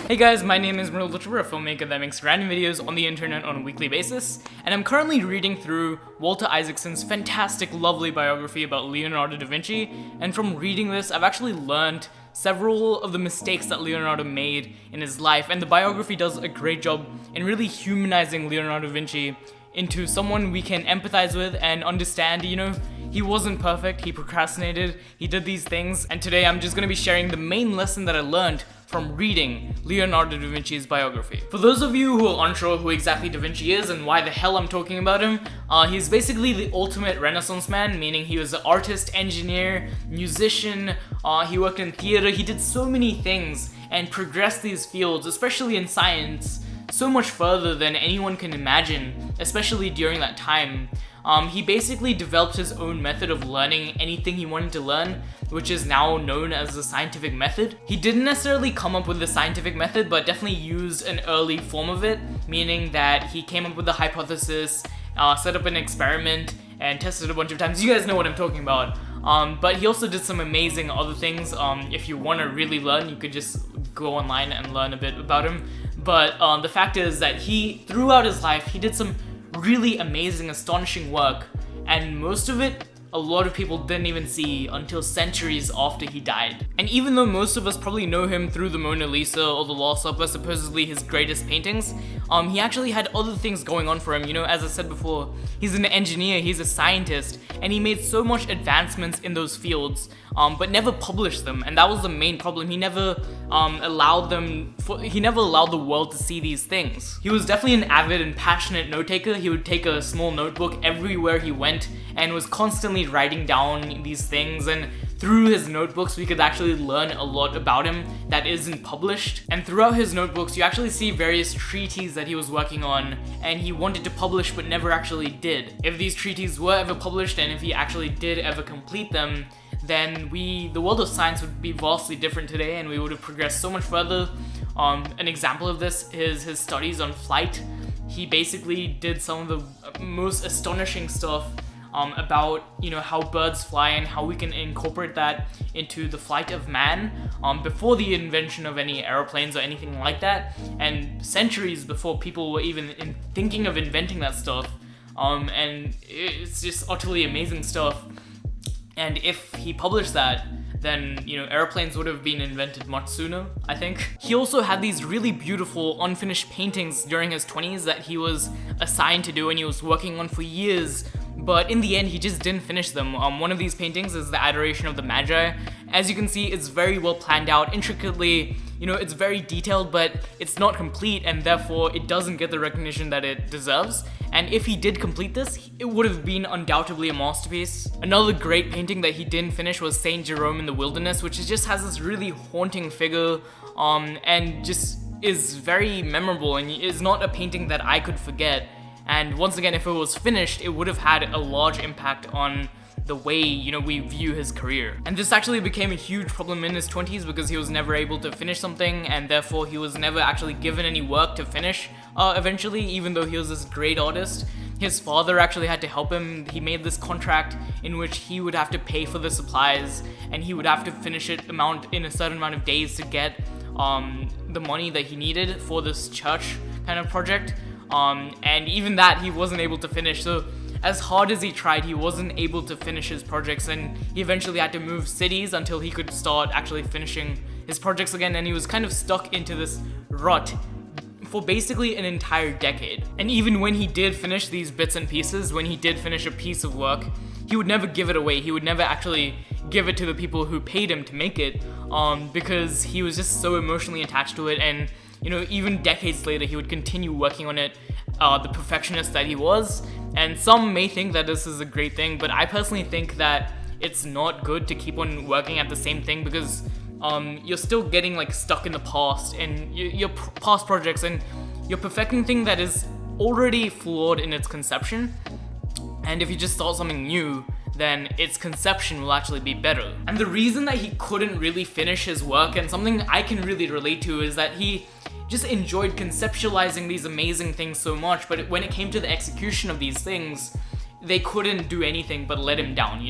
Hey guys, my name is MRIDUL, a filmmaker that makes random videos on the internet on a weekly basis, and I'm currently reading through Walter Isaacson's fantastic, lovely biography about Leonardo da Vinci, and from reading this, I've actually learned several of the mistakes that Leonardo made in his life, and the biography does a great job in really humanizing Leonardo da Vinci into someone we can empathize with and understand. He wasn't perfect, he procrastinated, he did these things, and today I'm just going to be sharing the main lesson that I learned from reading Leonardo da Vinci's biography. For those of you who are unsure who exactly Da Vinci is and why the hell I'm talking about him, he's basically the ultimate Renaissance man, meaning he was an artist, engineer, musician, he worked in theater, he did so many things and progressed these fields, especially in science, so much further than anyone can imagine, especially during that time. He basically developed his own method of learning anything he wanted to learn, which is now known as the scientific method. He didn't necessarily come up with the scientific method, but definitely used an early form of it, meaning that he came up with a hypothesis, set up an experiment, and tested a bunch of times. You guys know what I'm talking about. But he also did some amazing other things. If you want to really learn, you could just go online and learn a bit about him. But the fact is that throughout his life, he did some really amazing, astonishing work, and most of it a lot of people didn't even see until centuries after he died. And even though most of us probably know him through the Mona Lisa or the Last Supper, supposedly his greatest paintings, he actually had other things going on for him. As I said before, he's an engineer, he's a scientist, and he made so much advancements in those fields, but never published them, and that was the main problem. He never allowed the world to see these things. He was definitely an avid and passionate note taker. He would take a small notebook everywhere he went and was constantly writing down these things, and through his notebooks we could actually learn a lot about him that isn't published. And throughout his notebooks you actually see various treatises that he was working on and he wanted to publish but never actually did. If these treatises were ever published and if he actually did ever complete them, then the world of science would be vastly different today and we would have progressed so much further. An example of this is his studies on flight. He basically did some of the most astonishing stuff about how birds fly and how we can incorporate that into the flight of man before the invention of any airplanes or anything like that, and centuries before people were even thinking of inventing that stuff. And it's just utterly amazing stuff. And if he published that, then airplanes would have been invented much sooner, I think. He also had these really beautiful unfinished paintings during his 20s that he was assigned to do and he was working on for years, but in the end he just didn't finish them. One of these paintings is the Adoration of the Magi. As you can see, it's very well planned out, intricately, it's very detailed, but it's not complete, and therefore it doesn't get the recognition that it deserves. And if he did complete this, it would have been undoubtedly a masterpiece. Another great painting that he didn't finish was Saint Jerome in the Wilderness, which just has this really haunting figure, and just is very memorable, and is not a painting that I could forget. And once again, if it was finished, it would have had a large impact on the way, we view his career. And this actually became a huge problem in his 20s because he was never able to finish something, and therefore he was never actually given any work to finish eventually, even though he was this great artist. His father actually had to help him. He made this contract in which he would have to pay for the supplies and he would have to finish it in a certain amount of days to get the money that he needed for this church kind of project. And even that he wasn't able to finish. So as hard as he tried, he wasn't able to finish his projects, and he eventually had to move cities until he could start actually finishing his projects again, and he was kind of stuck into this rut for basically an entire decade. And even when he did finish these bits and pieces, when he did finish a piece of work, he would never give it away. He would never actually give it to the people who paid him to make it, because he was just so emotionally attached to it. And even decades later he would continue working on it, the perfectionist that he was. And some may think that this is a great thing, but I personally think that it's not good to keep on working at the same thing, because you're still getting stuck in the past and your past projects, and you're perfecting thing that is already flawed in its conception. And if you just start something new, then its conception will actually be better. And the reason that he couldn't really finish his work, and something I can really relate to, is that he just enjoyed conceptualizing these amazing things so much, but when it came to the execution of these things, they couldn't do anything but let him down.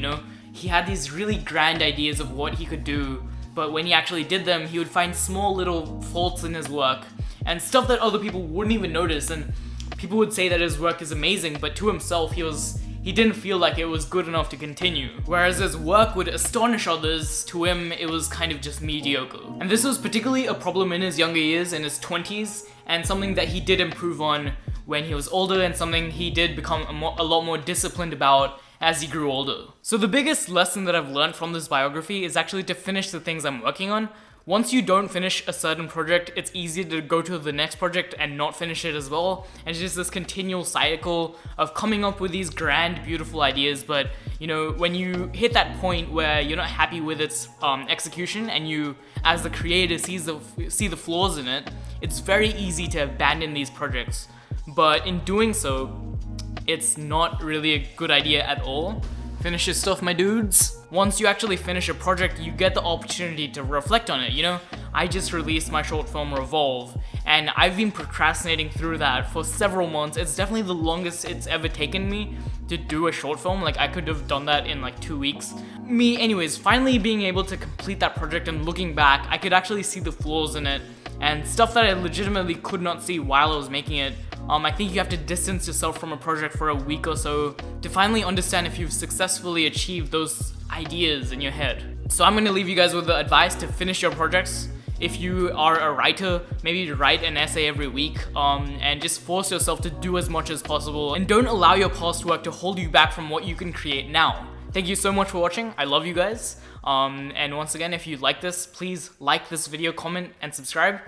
He had these really grand ideas of what he could do, but when he actually did them, he would find small little faults in his work and stuff that other people wouldn't even notice, and people would say that his work is amazing, but to himself he didn't feel like it was good enough to continue. Whereas his work would astonish others, to him it was kind of just mediocre. And this was particularly a problem in his younger years, in his 20s, and something that he did improve on when he was older, and something he did become a lot more disciplined about as he grew older. So the biggest lesson that I've learned from this biography is actually to finish the things I'm working on. Once you don't finish a certain project, it's easy to go to the next project and not finish it as well. And it's just this continual cycle of coming up with these grand, beautiful ideas, but you know, when you hit that point where you're not happy with its execution, and you, as the creator, see the flaws in it, it's very easy to abandon these projects. But in doing so, it's not really a good idea at all. Finish your stuff, my dudes. Once you actually finish a project, you get the opportunity to reflect on it. You know, I just released my short film Revolve, and I've been procrastinating through that for several months. It's definitely the longest it's ever taken me to do a short film. Like, I could have done that in like 2 weeks. Anyways, finally being able to complete that project, and looking back, I could actually see the flaws in it and stuff that I legitimately could not see while I was making it. I think you have to distance yourself from a project for a week or so to finally understand if you've successfully achieved those ideas in your head. So I'm going to leave you guys with the advice to finish your projects. If you are a writer, maybe write an essay every week, and just force yourself to do as much as possible, and don't allow your past work to hold you back from what you can create now. Thank you so much for watching. I love you guys. And once again, if you like this, please like this video, comment, and subscribe.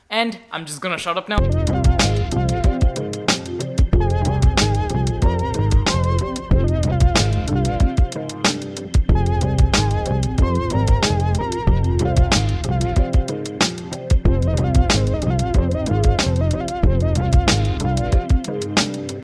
And I'm just gonna shut up now.